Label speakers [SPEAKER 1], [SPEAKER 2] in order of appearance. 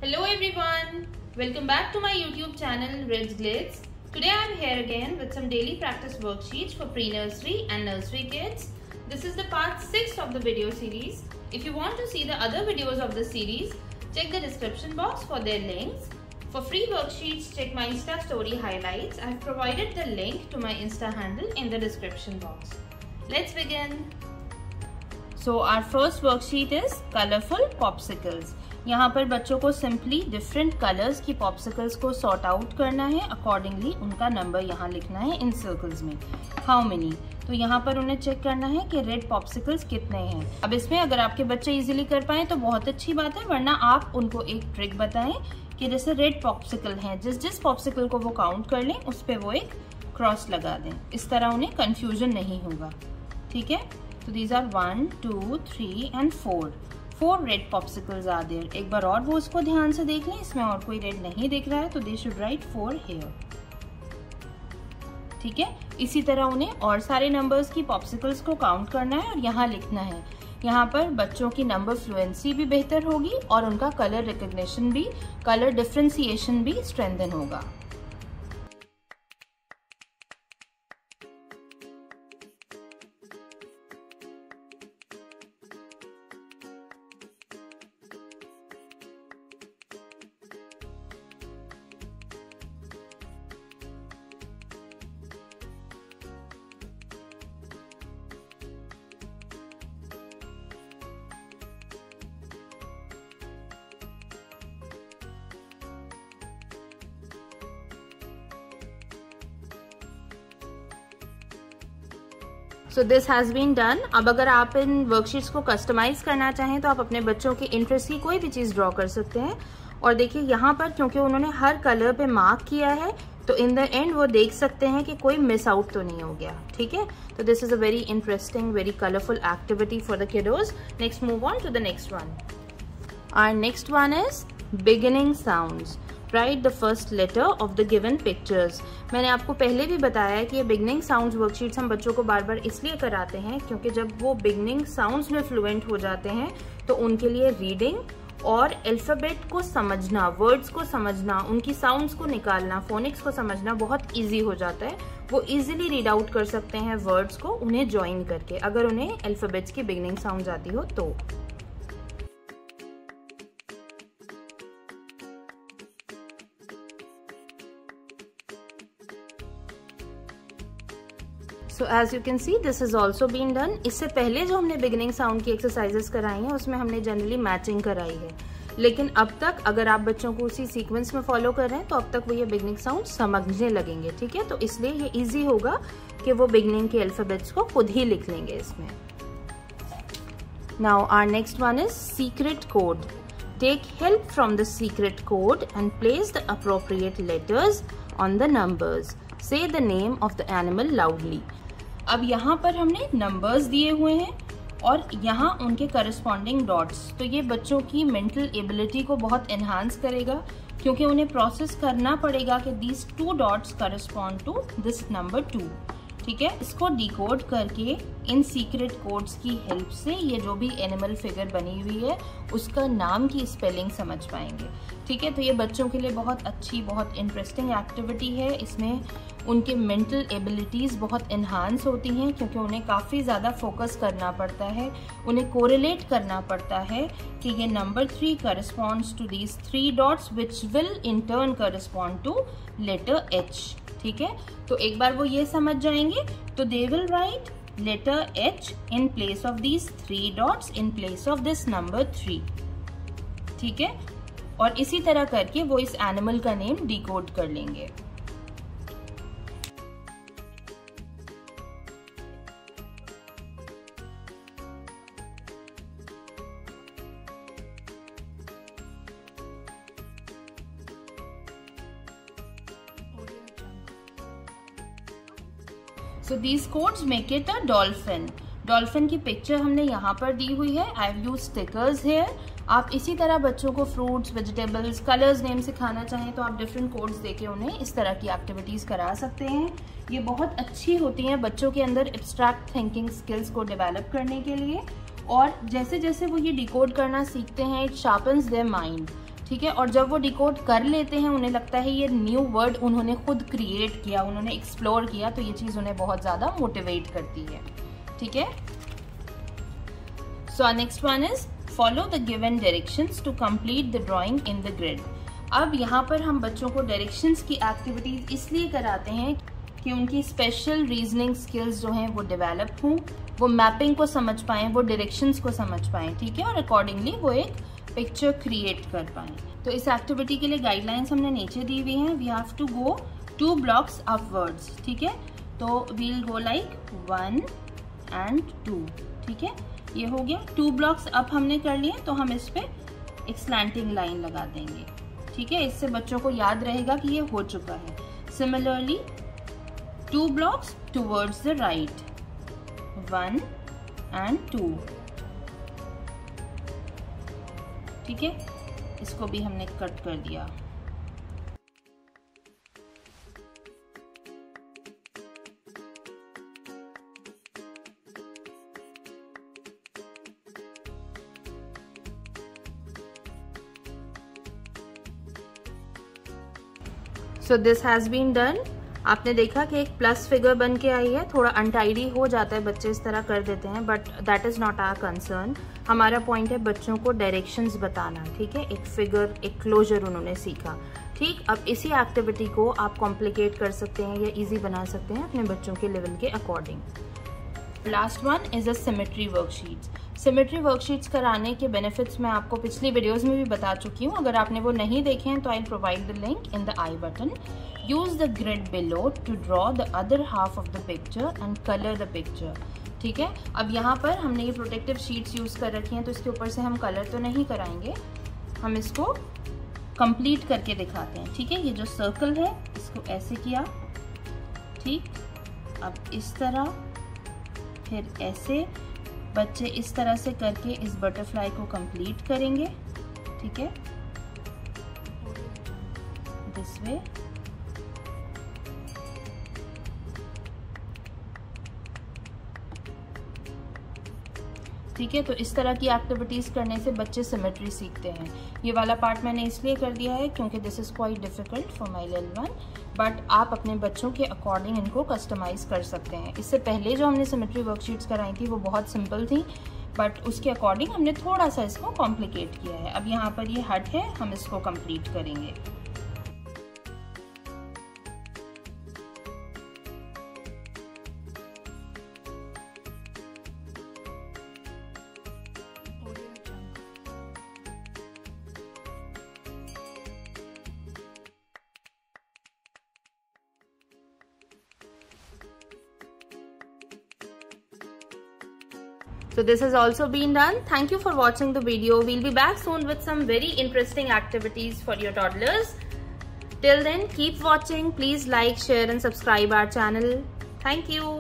[SPEAKER 1] Hello everyone, welcome back to my YouTube channel Ridge Glitz. Today I am here again with some daily practice worksheets for pre-nursery and nursery kids. This is the part 6 of the video series. If you want to see the other videos of the series, check the description box for their links. For free worksheets, check my Insta story highlights. I have provided the link to my Insta handle in the description box. Let's begin. So our first worksheet is colorful popsicles. यहाँ पर बच्चों को simply different colours की popsicles को sort out करना है, accordingly उनका number यहाँ लिखना है इन सर्कल्स में, हाउ मेनी। तो यहाँ पर उन्हें चेक करना है कि रेड पॉप्सिकल्स कितने हैं। अब इसमें अगर आपके बच्चे इजीली कर पाए तो बहुत अच्छी बात है, वरना आप उनको एक ट्रिक बताएं कि जैसे रेड पॉप्सिकल हैं, जिस पॉप्सिकल को वो काउंट कर लें उस पर वो एक क्रॉस लगा दें। इस तरह उन्हें कंफ्यूजन नहीं होगा, ठीक है। तो these are 1, 2, 3 and 4 red popsicles are there. एक बार और वो उसको ध्यान से देख लें, इसमें और कोई रेड नहीं दिख रहा है, तो दे शुड राइट 4 हियर, ठीक है। इसी तरह उन्हें और सारे नंबर्स की पॉप्सिकल्स को काउंट करना है और यहाँ लिखना है। यहाँ पर बच्चों की नंबर फ्लुएंसी भी बेहतर होगी और उनका कलर रिकग्निशन भी, कलर डिफ्रेंसिएशन भी स्ट्रेंथन होगा। So this has been done. अब अगर आप इन वर्कशीट्स को कस्टमाइज करना चाहें तो आप अपने बच्चों के इंटरेस्ट की कोई भी चीज ड्रॉ कर सकते हैं। और देखिए यहाँ पर क्योंकि उन्होंने हर कलर पे मार्क किया है, तो इन द एंड वो देख सकते हैं कि कोई मिस आउट तो नहीं हो गया, ठीक है। तो this is a very interesting, very colourful activity for the kiddos. Next move on to the next one. Our next one is beginning sounds. Write the first letter of the given pictures. मैंने आपको पहले भी बताया कि ये beginning sounds worksheets हम बच्चों को बार बार इसलिए कराते हैं क्योंकि जब वो बिगनिंग साउंड्स में फ्लुएंट हो जाते हैं तो उनके लिए रीडिंग और अल्फाबेट को समझना, वर्ड्स को समझना, उनकी साउंड्स को निकालना, फोनिक्स को समझना बहुत इजी हो जाता है। वो इजीली रीड आउट कर सकते हैं वर्ड्स को उन्हें ज्वाइन करके, अगर उन्हें अल्फाबेट्स की बिगनिंग साउंड्स आती हो तो। So as you can see, this has also been done. इससे पहले जो हमने बिगिनिंग साउंड की एक्सरसाइजेस कराई हैं उसमें हमने जनरली मैचिंग कराई है, लेकिन अब तक अगर आप बच्चों को उसी सीक्वेंस में फॉलो कर रहे हैं तो अब तक वो ये बिगिनिंग साउंड समझने लगेंगे, ठीक है। तो इसलिए ये इजी होगा कि वो बिगिनिंग के अल्फाबेट्स को खुद ही लिख लेंगे इसमें। Now our next one is secret code. Take help from the secret code and place the appropriate letters on the numbers. Say the name of the animal loudly. अब यहाँ पर हमने नंबर्स दिए हुए हैं और यहाँ उनके करस्पॉन्डिंग डॉट्स, तो ये बच्चों की मेंटल एबिलिटी को बहुत एनहांस करेगा क्योंकि उन्हें प्रोसेस करना पड़ेगा कि these 2 dots correspond to this number 2, ठीक है। इसको डिकोड करके इन सीक्रेट कोड्स की हेल्प से ये जो भी एनिमल फिगर बनी हुई है उसका नाम की स्पेलिंग समझ पाएंगे, ठीक है। तो ये बच्चों के लिए बहुत अच्छी, बहुत इंटरेस्टिंग एक्टिविटी है। इसमें उनके मेंटल एबिलिटीज़ बहुत इन्हांस होती हैं क्योंकि उन्हें काफ़ी ज़्यादा फोकस करना पड़ता है, उन्हें कोरिलेट करना पड़ता है कि ये number 3 corresponds to these 3 dots which will in turn correspond to letter H, ठीक है। तो एक बार वो ये समझ जाएंगे तो they will write letter H in place of these 3 dots in place of this number 3, ठीक है। और इसी तरह करके वो इस एनिमल का नेम डिकोड कर लेंगे। So these codes make it a dolphin. Dolphin की पिक्चर हमने यहाँ पर दी हुई है। I have used stickers here. आप इसी तरह बच्चों को फ्रूट्स, वेजिटेबल्स, कलर्स नेम सिखाना चाहें तो आप डिफरेंट कोड्स देके उन्हें इस तरह की एक्टिविटीज़ करा सकते हैं। ये बहुत अच्छी होती हैं बच्चों के अंदर एब्स्ट्रैक्ट थिंकिंग स्किल्स को डेवलप करने के लिए, और जैसे जैसे वो ये डिकोड करना सीखते हैं इट शार्पन्स देयर माइंड। ठीक है। और जब वो डिकोड कर लेते हैं, उन्हें लगता है ये न्यू वर्ड उन्होंने खुद क्रिएट किया, उन्होंने एक्सप्लोर किया, तो ये चीज़ उन्हें बहुत ज़्यादा मोटिवेट करती है। ठीक है। So next one is follow the given directions to complete the drawing in the grid. अब यहाँ पर हम बच्चों को डायरेक्शंस की एक्टिविटीज इसलिए कराते हैं कि उनकी स्पेशल रीजनिंग स्किल्स जो हैं वो डेवलप हों, वो मैपिंग को समझ पाएँ, वो डायरेक्शंस को समझ पाएँ। ठीक है। और अकॉर्डिंगली वो एक पिक्चर क्रिएट कर पाएँ। तो इस एक्टिविटी के लिए गाइडलाइंस हमने नीचे दी हुई हैं। We have to go 2 blocks upwards. ठीक है। तो वील गो लाइक 1 and 2। ठीक है। ये हो गया 2 ब्लॉक्स अप हमने कर लिए, तो हम इस पे एक स्लैंटिंग लाइन लगा देंगे। ठीक है। इससे बच्चों को याद रहेगा कि ये हो चुका है। Similarly 2 blocks towards the right, 1 and 2। ठीक है। इसको भी हमने कट कर दिया। So this has been done. आपने देखा कि एक प्लस फिगर बन के आई है। थोड़ा अनटाइडी हो जाता है, बच्चे इस तरह कर देते हैं, but that is not our concern. हमारा पॉइंट है बच्चों को डायरेक्शंस बताना। ठीक है। एक फिगर, एक क्लोजर उन्होंने सीखा। ठीक। अब इसी एक्टिविटी को आप कॉम्प्लिकेट कर सकते हैं या इजी बना सकते हैं अपने बच्चों के लेवल के according. Last one is a symmetry worksheets. Symmetry worksheets कराने के बेनिफिट्स मैं आपको पिछली वीडियोस में भी बता चुकी हूँ। अगर आपने वो नहीं देखे हैं तो I provide the link in the i button. Use the grid below to draw the other half of the picture and colour the picture. ठीक है। अब यहाँ पर हमने ये प्रोटेक्टिव शीट्स यूज कर रखी हैं, तो इसके ऊपर से हम कलर तो नहीं कराएंगे, हम इसको कंप्लीट करके दिखाते हैं। ठीक है। ये जो सर्कल है इसको ऐसे किया। ठीक। अब इस तरह, फिर ऐसे, बच्चे इस तरह से करके इस बटरफ्लाई को कंप्लीट करेंगे। ठीक है। This way. ठीक है। तो इस तरह की एक्टिविटीज करने से बच्चे सिमेट्री सीखते हैं। ये वाला पार्ट मैंने इसलिए कर दिया है क्योंकि this is quite difficult for my little one, but आप अपने बच्चों के अकॉर्डिंग इनको कस्टमाइज कर सकते हैं। इससे पहले जो हमने सिमेट्री वर्कशीट्स कराई थी वो बहुत सिंपल थी, बट उसके अकॉर्डिंग हमने थोड़ा सा इसको कॉम्प्लिकेट किया है। अब यहाँ पर ये हट है, हम इसको कंप्लीट करेंगे। So this has also been done. Thank you for watching the video. We'll be back soon with some very interesting activities for your toddlers. Till then, keep watching. Please like, share and subscribe our channel. Thank you.